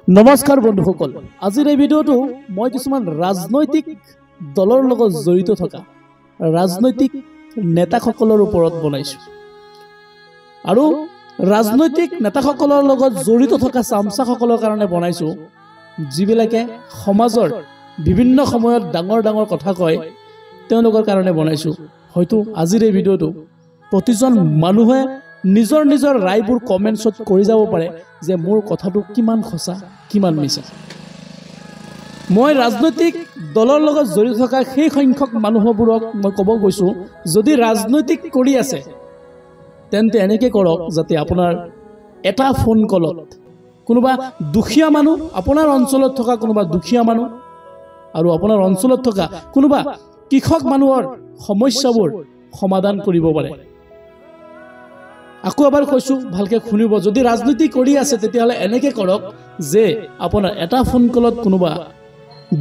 নমস্কাৰ বন্ধুসকল, আজিৰ এই ভিডিঅ'টো মই কিছুমান ৰাজনৈতিক দলৰ লগত জড়িত থকা ৰাজনৈতিক নেতাসকলৰ ওপৰত বনাইছো আৰু ৰাজনৈতিক নেতাসকলৰ লগত জড়িত থকা চামচাসকলৰ কাৰণে বনাইছো যিবিলাকে সমাজৰ বিভিন্ন সময়ত ডাঙৰ ডাঙৰ কথা কয় তেওঁলোকৰ কাৰণে বনাইছো। হয়তো আজিৰ এই ভিডিঅ'টো প্ৰতিজন মানুহে নিজৰ নিজৰ ৰায়বোৰ কমেন্টছত কৰি যাব পাৰে যে মোৰ কথাটো কিমান সঁচা কিমান মিছা। মই ৰাজনৈতিক দলৰ লগত জড়িত থকা সেই সংখ্যক মানুহবোৰক মই ক'ব গৈছো, যদি ৰাজনৈতিক কৰি আছে তেন্তে এনেকৈ কৰক যাতে আপোনাৰ এটা ফোন কলত কোনোবা দুখীয়া মানুহ, আপোনাৰ অঞ্চলত থকা কোনোবা দুখীয়া মানুহ আৰু আপোনাৰ অঞ্চলত থকা কোনোবা কৃষক মানুহৰ সমস্যাবোৰ সমাধান কৰিব পাৰে। আকৌ এবাৰ কৈছো, ভালকে শুনিব, যদি ৰাজনীতি কৰি আছে তেতিয়াহ'লে এনেকৈ কৰক যে আপোনাৰ এটা ফোন কলত কোনোবা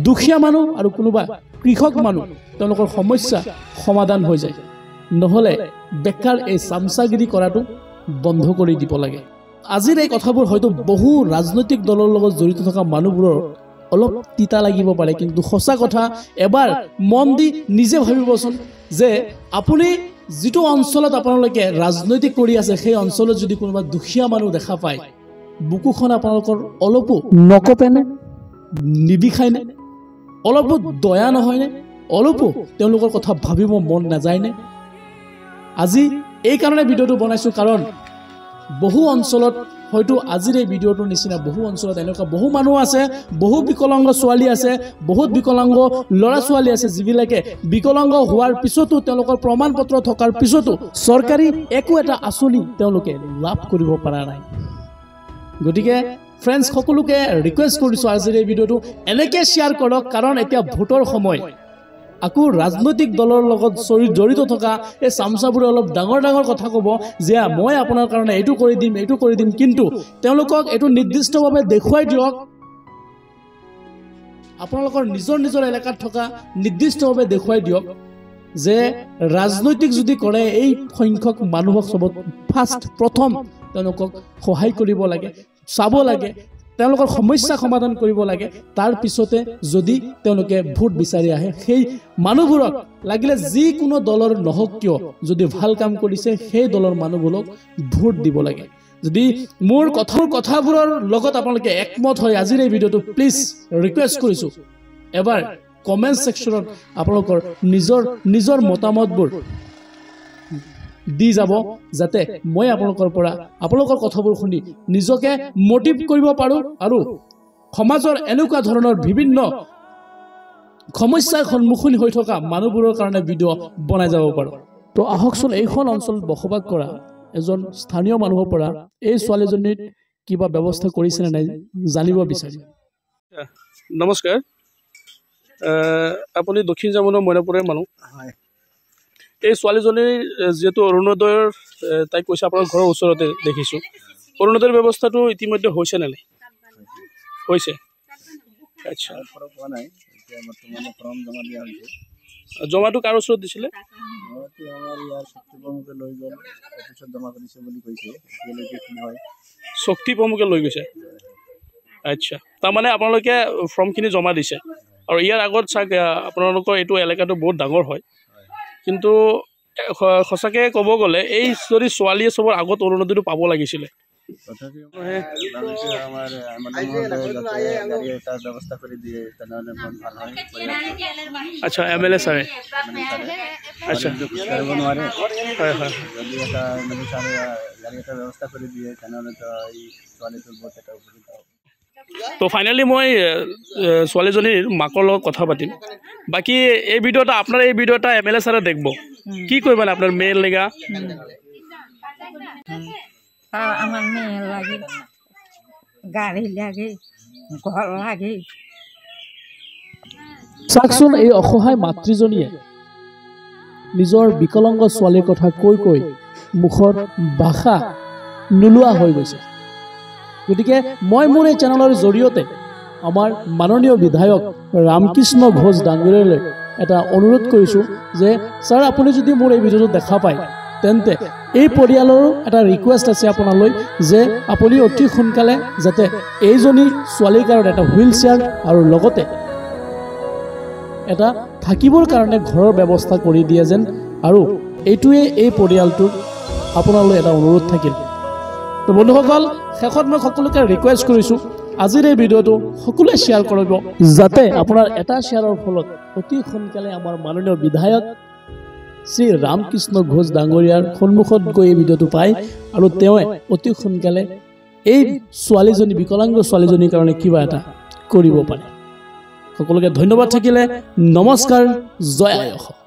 দুখীয়া মানুহ আৰু কোনোবা কৃষক মানুহ তেওঁলোকৰ সমস্যা সমাধান হৈ যায়। নহ'লে বেকাৰ এই চামচাগিৰি কৰাটো বন্ধ কৰি দিব লাগে। আজিৰ এই কথাবোৰ হয়তো বহু ৰাজনৈতিক দলৰ লগত জড়িত থকা মানুহবোৰৰ অলপ তিতা লাগিব পাৰে, কিন্তু সঁচা কথা এবাৰ মন দি নিজে ভাবিবচোন যে আপুনি যিটো অঞ্চলত আপোনালোকে ৰাজনৈতিক কৰি আছে সেই অঞ্চলত যদি কোনোবা দুখীয়া মানুহ দেখা পায়, বুকুখন আপোনালোকৰ অলপো নকপেনে, নিবিষায়নে, অলপো দয়া নহয়নে, অলপো তেওঁলোকৰ কথা ভাবিব মন নাযায়নে? আজি এই কাৰণে ভিডিঅ'টো বনাইছোঁ, কাৰণ বহু অঞ্চলত হয়তো আজিৰ এই ভিডিঅ'টোৰ নিচিনা বহু অঞ্চলত এনেকুৱা বহু মানুহ আছে, বহু বিকলাংগ ছোৱালী আছে, বহুত বিকলাংগ ল'ৰা ছোৱালী আছে যিবিলাকে বিকলাংগ হোৱাৰ পিছতো তেওঁলোকৰ প্ৰমাণ পত্ৰ থকাৰ পিছতো চৰকাৰী একো এটা আঁচনি তেওঁলোকে লাভ কৰিব পৰা নাই। গতিকে ফ্ৰেণ্ডছ সকলোকে ৰিকুৱেষ্ট কৰিছোঁ, আজিৰ এই ভিডিঅ'টো এনেকৈ শ্বেয়াৰ কৰক, কাৰণ এতিয়া ভোটৰ সময়। আকৌ ৰাজনৈতিক দলৰ লগত জড়িত থকা এই চামচাবোৰে অলপ ডাঙৰ ডাঙৰ কথা ক'ব যে মই আপোনাৰ কাৰণে এইটো কৰি দিম এইটো কৰি দিম, কিন্তু তেওঁলোকক এইটো নিৰ্দিষ্টভাৱে দেখুৱাই দিয়ক, আপোনালোকৰ নিজৰ নিজৰ এলেকাত থকা নিৰ্দিষ্টভাৱে দেখুৱাই দিয়ক যে ৰাজনৈতিক যদি কৰে এই সংখ্যক মানুহক চবত প্ৰথম তেওঁলোকক সহায় কৰিব লাগে, চাব লাগে, তেওঁলোকৰ সমস্যা সমাধান কৰিব লাগে। তাৰ পিছতে যদি তেওঁলোকে ভোট বিচাৰি আহে, সেই মানুহবোৰক লাগিলে যিকোনো দলৰ নহওক কিয় যদি ভাল কাম কৰিছে সেই দলৰ মানুহবোৰক ভোট দিব লাগে। যদি মোৰ কথাবোৰৰ লগত আপোনালোকে একমত হয়, আজিৰ এই ভিডিঅ'টো প্লিজ ৰিকুৱেষ্ট কৰিছোঁ এবাৰ কমেণ্ট ছেকশ্যনত আপোনালোকৰ নিজৰ মতামতবোৰ দি যাব, যাতে মই আপোনালোকৰ পৰা আপোনালোকৰ কথাবোৰ শুনি নিজকে মটিভ কৰিব পাৰোঁ আৰু সমাজৰ এনেকুৱা ধৰণৰ বিভিন্ন সমস্যাৰ সন্মুখীন হৈ থকা মানুহবোৰৰ কাৰণে ভিডিঅ' বনাই যাব পাৰোঁ। তো আহকচোন এইখন অঞ্চলত বসবাস কৰা এজন স্থানীয় মানুহৰ পৰা এই ছোৱালীজনীৰ কিবা ব্যৱস্থা কৰিছেনে নাই জানিব বিচাৰিম। নমস্কাৰ, আপুনি দক্ষিণ জামুনৰ মইনাপুৰৰ মানুহ। এই ছোৱালীজনীৰ যিহেতু অৰুণোদয়ৰ তাইক কৈছে আপোনাৰ ঘৰৰ ওচৰতে দেখিছোঁ, অৰুণোদয়ৰ ব্যৱস্থাটো ইতিমধ্যে হৈছে নে নাই? হৈছে। আচ্ছা, জমাটো কাৰ ওচৰত দিছিলে? শক্তি প্ৰমুখে লৈ গৈছে। আচ্ছা, তাৰমানে আপোনালোকে ফৰ্মখিনি জমা দিছে আৰু ইয়াৰ আগত চাগে আপোনালোকৰ এইটো এলেকাটো বহুত ডাঙৰ হয়, কিন্তু সঁচাকৈ ক'ব গ'লে এই যদি ছোৱালীয়ে চবৰ আগত অৰুণোদয়টো পাব লাগিছিলে। আচ্ছা, MLA ছাৰে। আচ্ছা, হয় হয়। তো ফাইনেলি মই ছোৱালীজনীৰ মাকৰ লগত কথা পাতিম। বাকী এই ভিডিঅ'টা আপোনাৰ এই ভিডিঅ'টা MLA ছাৰে দেখব, কি কৰিব মানে আপনাৰ মেয়েৰ লেগা? আমাৰ মেয়ে লাগে, গাড়ি লাগে, ঘৰ লাগে। চাওকচোন, এই অসহায় মাতৃজনীয়ে নিজৰ বিকলাংগ ছোৱালীৰ কথা কৈ কৈ মুখৰ ভাষা নোলোৱা হৈ গৈছে। গতিকে মই মোৰ এই চেনেলৰ জৰিয়তে আমাৰ মাননীয় বিধায়ক ৰামকৃষ্ণ ঘোষ ডাঙৰীয়ালৈ এটা অনুৰোধ কৰিছোঁ যে ছাৰ, আপুনি যদি মোৰ এই ভিডিঅ'টো দেখা পায় তেন্তে এই পৰিয়ালৰো এটা ৰিকুৱেষ্ট আছে আপোনালৈ যে আপুনি অতি সোনকালে যাতে এইজনী ছোৱালীৰ কাৰণে এটা হুইল চেয়াৰ আৰু লগতে এটা থাকিবৰ কাৰণে ঘৰৰ ব্যৱস্থা কৰি দিয়ে যেন আৰু এইটোৱে এই পৰিয়ালটোৰ আপোনালৈ এটা অনুৰোধ থাকিল। তো বন্ধুসকল শেষত মই সকলোকে ৰিকুৱেষ্ট কৰিছোঁ আজিৰ এই ভিডিঅ'টো সকলোৱে শ্বেয়াৰ কৰিব যাতে আপোনাৰ এটা শ্বেয়াৰৰ ফলত অতি সোনকালে আমাৰ মাননীয় বিধায়ক শ্ৰী ৰামকৃষ্ণ ঘোষ ডাঙৰীয়াৰ সন্মুখত গৈ এই ভিডিঅ'টো পায় আৰু তেওঁ অতি সোনকালে এই ছোৱালীজনী বিকলাংগ ছোৱালীজনীৰ কাৰণে কিবা এটা কৰিব পাৰে। সকলোকে ধন্যবাদ থাকিলে। নমস্কাৰ, জয় আই অসম।